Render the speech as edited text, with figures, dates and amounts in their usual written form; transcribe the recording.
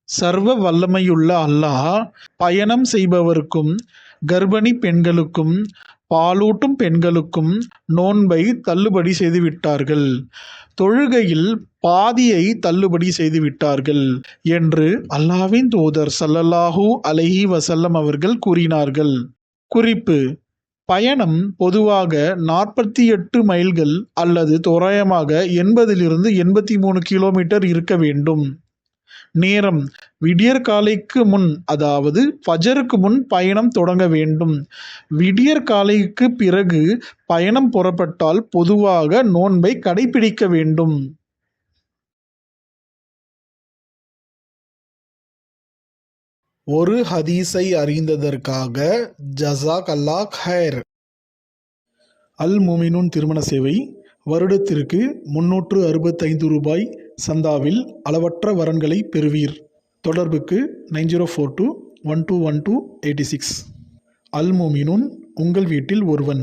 சர்வ வல்லமையுள்ள அல்லாஹ் பயணம் செய்பவருக்கும் கர்ப்பிணி பெண்களுக்கும் பாலூட்டும் பெண்களுக்கும் நோன்பை தள்ளுபடி செய்துவிட்டார்கள், தொழுகையில் பாதியை தள்ளுபடி செய்துவிட்டார்கள் என்று அல்லாஹ்வின் தூதர் ஸல்லல்லாஹு அலைஹி வஸல்லம் அவர்கள் கூறினார்கள். குறிப்பு: பயணம் பொதுவாக 48 மைல்கள் அல்லது தோராயமாக 80 83 கிலோமீட்டர் இருக்க வேண்டும். நேரம்: விடியற்காலைக்கு முன், அதாவது ஃபஜருக்கு முன் பயணம் தொடங்க வேண்டும். விடியற்காலைக்கு பிறகு பயணம் புறப்பட்டால் பொதுவாக நோன்பை கடைபிடிக்க வேண்டும். ஒரு ஹதீஸை அறிந்ததற்காக ஜஸாக் அல்லாஹ் ஹைர். அல் முமினூன் திருமண சேவை வருடத்திற்கு 365 ரூபாய் சந்தாவில் அளவற்ற வரன்களை பெறுவீர். தொடர்புக்கு 9042 121286. அல் முமினூன், உங்கள் வீட்டில் ஒருவன்.